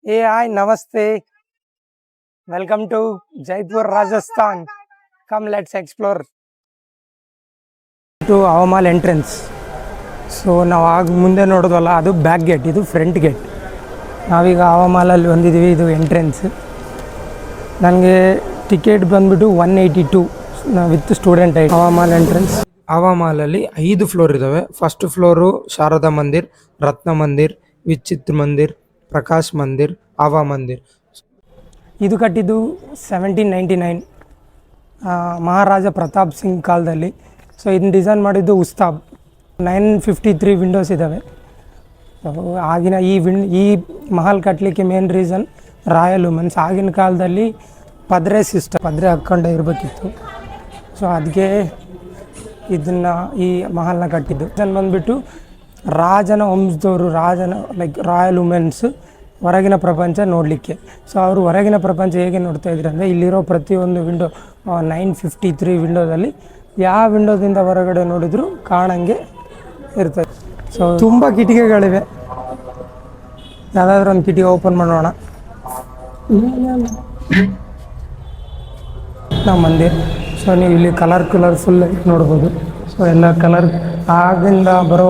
Hey, hi, Namaste. Welcome to Jaipur, Rajasthan. Come, let's explore to Avamal entrance. So ನಾವು ಮುಂದೆ ನೋಡೋದಲ್ಲ, ಅದು back gate, ಇದು front gate. ನಾವೀಗ ಹವಾಮಾಲಲ್ಲಿ ಬಂದಿದ್ದೀವಿ. ಇದು ಎಂಟ್ರೆನ್ಸ್. ನನಗೆ ಟಿಕೆಟ್ ಬಂದುಬಿಟ್ಟು 182 with student ID. Hawamahal entrance. ಹವಾಮಾಲಲ್ಲಿ 5 ಫ್ಲೋರ್ ಇದ್ದಾವೆ. ಫಸ್ಟ್ ಫ್ಲೋರು ಶಾರದಾ ಮಂದಿರ್, ರತ್ನ ಮಂದಿರ್, ವಿಚಿತ್ರ ಮಂದಿರ್, ಪ್ರಕಾಶ್ ಮಂದಿರ್, ಆವಾ ಮಂದಿರ್. ಇದು ಕಟ್ಟಿದ್ದು 1799 ಮಹಾರಾಜ ಪ್ರತಾಪ್ ಸಿಂಗ್ ಕಾಲದಲ್ಲಿ. ಸೊ ಇದನ್ನ ಡಿಸೈನ್ ಮಾಡಿದ್ದು ಉಸ್ತಾಬ್. 953 ವಿಂಡೋಸ್ ಇದ್ದಾವೆ. ಆಗಿನ ಈ ಮಹಲ್ ಕಟ್ಟಲಿಕ್ಕೆ ಮೇನ್ ರೀಸನ್ ರಾಯಲ್ ವುಮೆನ್ಸ್. ಆಗಿನ ಕಾಲದಲ್ಲಿ ಪದ್ರೆ ಸಿಸ್ಟಮ್, ಪದ್ರೆ ಹಾಕ್ಕೊಂಡೇ ಇರಬೇಕಿತ್ತು. ಸೊ ಅದಕ್ಕೆ ಇದನ್ನು ಈ ಮಹಲ್ನ ಕಟ್ಟಿದ್ದು. ಇದನ್ನು ಬಂದುಬಿಟ್ಟು ರಾಜನ ವಂಶದವರು, ರಾಯಲ್ ವುಮೆನ್ಸ್ ಹೊರಗಿನ ಪ್ರಪಂಚ ನೋಡಲಿಕ್ಕೆ. ಸೊ ಅವರು ಹೊರಗಿನ ಪ್ರಪಂಚ ಹೇಗೆ ನೋಡ್ತಾ ಇದ್ರು ಅಂದರೆ, ಇಲ್ಲಿರೋ ಪ್ರತಿಯೊಂದು ವಿಂಡೋ 953 ವಿಂಡೋದಲ್ಲಿ ಯಾವ ವಿಂಡೋದಿಂದ ಹೊರಗಡೆ ನೋಡಿದ್ರು ಕಾಣಂಗೆ ಇರ್ತದೆ. ಸೊ ತುಂಬ ಕಿಟಿಕಿಗಳಿವೆ. ಯಾವುದಾದ್ರೂ ಒಂದು ಕಿಟಿಕಿ ಓಪನ್ ಮಾಡೋಣ. ನಾವು ಮಂದಿರ್. ಸೊ ನೀವು ಇಲ್ಲಿ ಕಲರ್ಫುಲ್ ಲೈಟ್ ನೋಡ್ಬೋದು. ಸೊ ಎಲ್ಲ ಕಲರ್, ಆಗಿಂದ ಬರೋ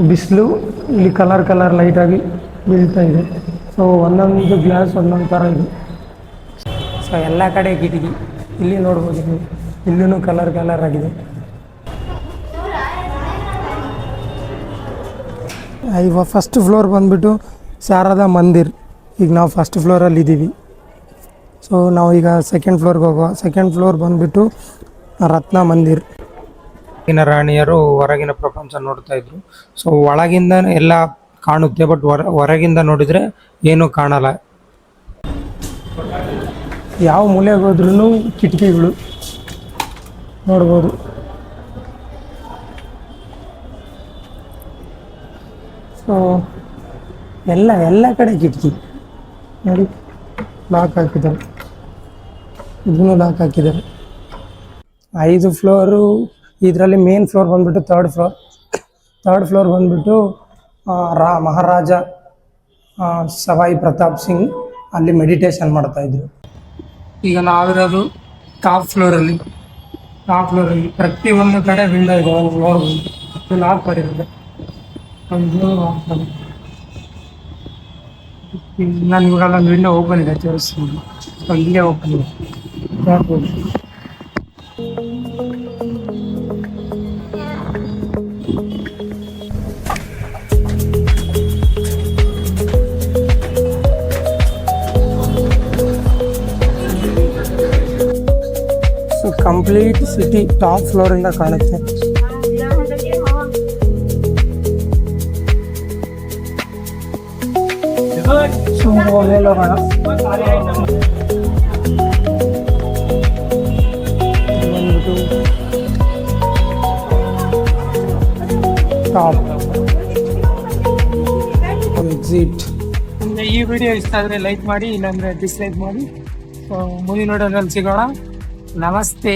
ಬಿಸಿಲು ಇಲ್ಲಿ ಕಲರ್ ಲೈಟಾಗಿ ಬೀಳ್ತಾ ಇದೆ. ಸೊ ಒಂದೊಂದು ಗ್ಲಾಸ್ ಒಂದೊಂದು ಥರ ಇದೆ. ಸೊ ಎಲ್ಲ ಕಡೆ ಕಿಟಕಿ ಇಲ್ಲಿ ನೋಡ್ಬೋದು ನೀವು. ಇಲ್ಲೂ ಕಲರ್ ಆಗಿದೆ. ಇವಾಗ ಫಸ್ಟ್ ಫ್ಲೋರ್ ಬಂದುಬಿಟ್ಟು ಶಾರದಾ ಮಂದಿರ್. ಈಗ ನಾವು ಫಸ್ಟ್ ಫ್ಲೋರಲ್ಲಿ ಇದ್ದೀವಿ. ಸೊ ನಾವು ಈಗ ಸೆಕೆಂಡ್ ಫ್ಲೋರ್ಗೆ ಹೋಗುವ. ಸೆಕೆಂಡ್ ಫ್ಲೋರ್ ಬಂದುಬಿಟ್ಟು ರತ್ನ ಮಂದಿರ್. ಇನ್ನು ರಾಣಿಯರು ಹೊರಗಿನ ಪ್ರಪಂಚ ನೋಡ್ತಾ ಇದ್ರು. ಸೊ ಒಳಗಿಂದ ಎಲ್ಲ ಕಾಣುತ್ತೆ, ಬಟ್ ಹೊರಗಿಂದ ನೋಡಿದರೆ ಏನೂ ಕಾಣಲ್ಲ. ಯಾವ ಮೂಲೆಗೆ ಹೋದ್ರೂ ಕಿಟಕಿಗಳು ನೋಡ್ಬೋದು. ಸೊ ಎಲ್ಲ ಕಡೆ ಕಿಟಕಿ ನೋಡಿ. ಲಾಕ್ ಹಾಕಿದ್ದಾರೆ, ಇದನ್ನು ಲಾಕ್ ಹಾಕಿದ್ದಾರೆ. 5 ಫ್ಲೋರು. ಇದರಲ್ಲಿ ಮೇನ್ ಫ್ಲೋರ್ ಬಂದುಬಿಟ್ಟು ಥರ್ಡ್ ಫ್ಲೋರ್ ಬಂದುಬಿಟ್ಟು ಮಹಾರಾಜ ಸವಾಯಿ ಪ್ರತಾಪ್ ಸಿಂಗ್ ಅಲ್ಲಿ ಮೆಡಿಟೇಷನ್ ಮಾಡ್ತಾಯಿದ್ರು. ಈಗ ನಾವಿರೋದು ಟಾಪ್ ಫ್ಲೋರಲ್ಲಿ ಪ್ರತಿಯೊಂದು ಕಡೆ ವಿಂಡೋ ಇದೆ, ನೋಡ್ಬೋದು. ಲಾಕ್ ಮಾಡಿರುತ್ತೆ. ನಾನು ಇವಾಗ ಒಂದು ವಿಂಡೋ ಓಪನ್ ಇದೆ, ತೋರಿಸ್ತೀನಿ. ಸೊ ಇಲ್ಲೇ ಓಪನ್ ಇದೆ, ನೋಡ್ಬೋದು. ಸೊ ಕಂಪ್ಲೀಟ್ ಸಿಟಿ ಟಾಪ್ ಫ್ಲೋರಿಂದ ಕಾಣುತ್ತೆ. Top exit. ಈ ವಿಡಿಯೋ ಇಷ್ಟ ಆದರೆ ಲೈಕ್ ಮಾಡಿ, ಇಲ್ಲಾಂದರೆ ಡಿಸ್ಲೈಕ್ ಮಾಡಿ. ಸೊ ಮುಂದಿನ ವಿಡಿಯೋದಲ್ಲಿ ಸಿಗೋಣ. ನಮಸ್ತೆ.